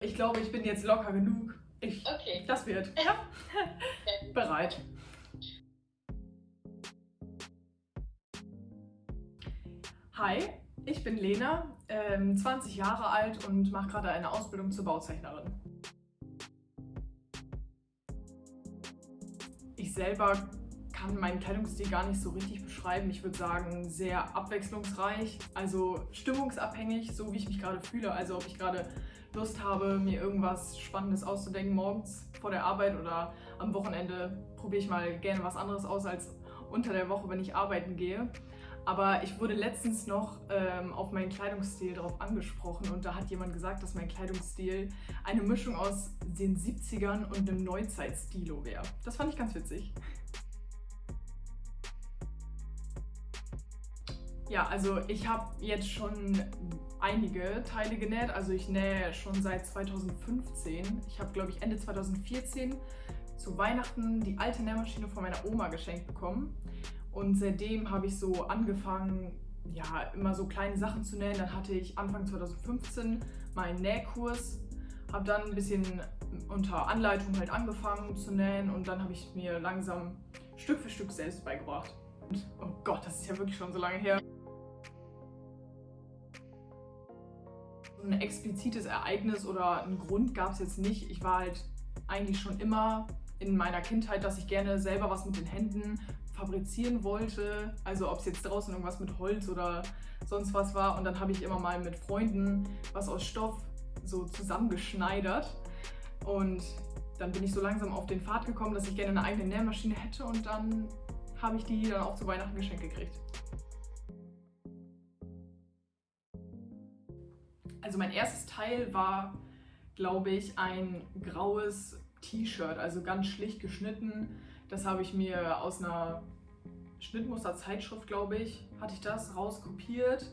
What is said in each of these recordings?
Ich glaube, ich bin jetzt locker genug. Okay. Das wird. Ja. Bereit. Hi, ich bin Lena, 20 Jahre alt und mache gerade eine Ausbildung zur Bauzeichnerin. Ich selber kann meinen Kleidungsstil gar nicht so richtig beschreiben. Ich würde sagen, sehr abwechslungsreich, also stimmungsabhängig, so wie ich mich gerade fühle. Also ob ich gerade Lust habe, mir irgendwas Spannendes auszudenken morgens vor der Arbeit oder am Wochenende probiere ich mal gerne was anderes aus als unter der Woche, wenn ich arbeiten gehe. Aber ich wurde letztens noch auf meinen Kleidungsstil darauf angesprochen und da hat jemand gesagt, dass mein Kleidungsstil eine Mischung aus den 70ern und einem Neuzeit-Stilo wäre. Das fand ich ganz witzig. Ja, also ich habe jetzt schon einige Teile genäht, also ich nähe schon seit 2015. Ich habe, glaube ich, Ende 2014 zu Weihnachten die alte Nähmaschine von meiner Oma geschenkt bekommen. Und seitdem habe ich so angefangen, ja, immer so kleine Sachen zu nähen. Dann hatte ich Anfang 2015 meinen Nähkurs, habe dann ein bisschen unter Anleitung halt angefangen zu nähen und dann habe ich mir langsam Stück für Stück selbst beigebracht. Und, oh Gott, das ist ja wirklich schon so lange her. Ein explizites Ereignis oder einen Grund gab es jetzt nicht. Ich war halt eigentlich schon immer in meiner Kindheit, dass ich gerne selber was mit den Händen fabrizieren wollte. Also ob es jetzt draußen irgendwas mit Holz oder sonst was war. Und dann habe ich immer mal mit Freunden was aus Stoff so zusammengeschneidert. Und dann bin ich so langsam auf den Pfad gekommen, dass ich gerne eine eigene Nähmaschine hätte. Und dann habe ich die dann auch zu Weihnachten geschenkt gekriegt. Also mein erstes Teil war, glaube ich, ein graues T-Shirt, also ganz schlicht geschnitten. Das habe ich mir aus einer Schnittmusterzeitschrift, glaube ich, hatte ich das rauskopiert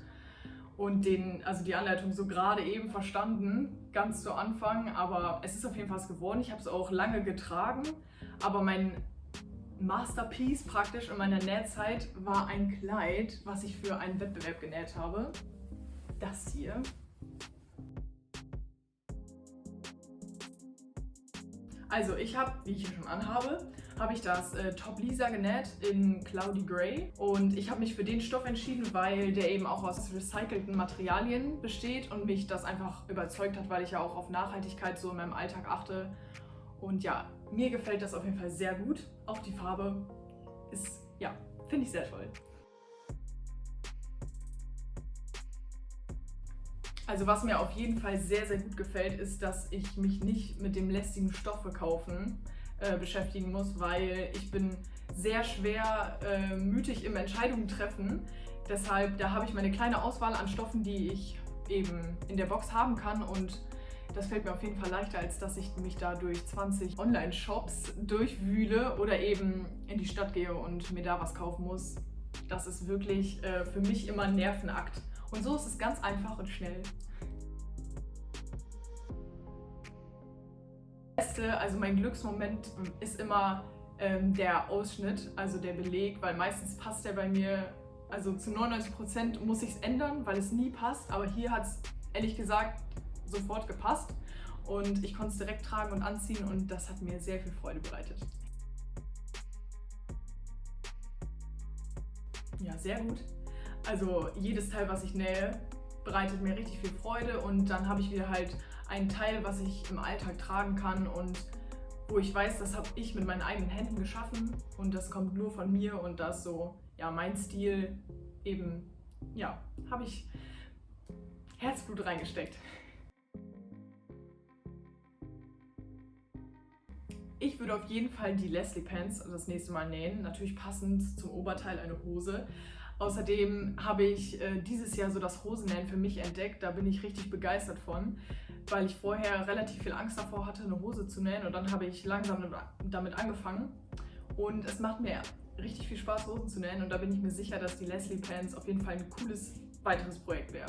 und also die Anleitung so gerade eben verstanden, ganz zu Anfang. Aber es ist auf jeden Fall was geworden. Ich habe es auch lange getragen, aber mein Masterpiece praktisch in meiner Nähzeit war ein Kleid, was ich für einen Wettbewerb genäht habe. Das hier. Also ich habe, wie ich hier schon anhabe, habe ich das Top Lisa genäht in Cloudy Grey und ich habe mich für den Stoff entschieden, weil der eben auch aus recycelten Materialien besteht und mich das einfach überzeugt hat, weil ich ja auch auf Nachhaltigkeit so in meinem Alltag achte. Und ja, mir gefällt das auf jeden Fall sehr gut. Auch die Farbe ist, ja, finde ich sehr toll. Also was mir auf jeden Fall sehr, sehr gut gefällt, ist, dass ich mich nicht mit dem lästigen Stoffe kaufen beschäftigen muss, weil ich bin sehr schwer mütig im Entscheidungen treffen. Deshalb, da habe ich meine kleine Auswahl an Stoffen, die ich eben in der Box haben kann und das fällt mir auf jeden Fall leichter, als dass ich mich da durch 20 Online-Shops durchwühle oder eben in die Stadt gehe und mir da was kaufen muss. Das ist wirklich für mich immer ein Nervenakt. Und so ist es ganz einfach und schnell. Also mein Glücksmoment ist immer der Ausschnitt, also der Beleg, weil meistens passt der bei mir, also zu 99% muss ich es ändern, weil es nie passt, aber hier hat es ehrlich gesagt sofort gepasst und ich konnte es direkt tragen und anziehen und das hat mir sehr viel Freude bereitet. Ja, sehr gut. Also jedes Teil, was ich nähe, bereitet mir richtig viel Freude und dann habe ich wieder halt ein Teil, was ich im Alltag tragen kann und wo ich weiß, das habe ich mit meinen eigenen Händen geschaffen und das kommt nur von mir und das so, ja, mein Stil eben, ja, habe ich Herzblut reingesteckt. Ich würde auf jeden Fall die Leslie Pants das nächste Mal nähen, natürlich passend zum Oberteil eine Hose. Außerdem habe ich dieses Jahr so das Hosennähen für mich entdeckt, da bin ich richtig begeistert von, weil ich vorher relativ viel Angst davor hatte, eine Hose zu nähen und dann habe ich langsam damit angefangen und es macht mir richtig viel Spaß, Hosen zu nähen und da bin ich mir sicher, dass die Leslie Pants auf jeden Fall ein cooles weiteres Projekt wäre.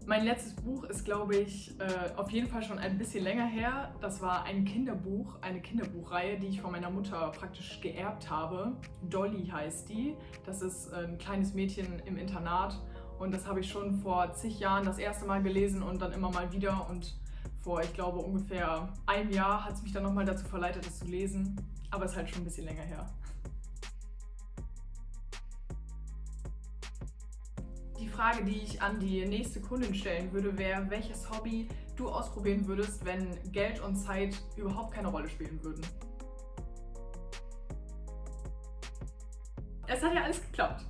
Mein letztes Buch ist, glaube ich, auf jeden Fall schon ein bisschen länger her. Das war ein Kinderbuch, eine Kinderbuchreihe, die ich von meiner Mutter praktisch geerbt habe. Dolly heißt die. Das ist ein kleines Mädchen im Internat Und das habe ich schon vor zig Jahren das erste Mal gelesen und dann immer mal wieder. Und vor, ich glaube, ungefähr einem Jahr hat es mich dann nochmal dazu verleitet, es zu lesen. Aber es ist halt schon ein bisschen länger her. Die Frage, die ich an die nächste Kundin stellen würde, wäre, welches Hobby du ausprobieren würdest, wenn Geld und Zeit überhaupt keine Rolle spielen würden. Es hat ja alles geklappt.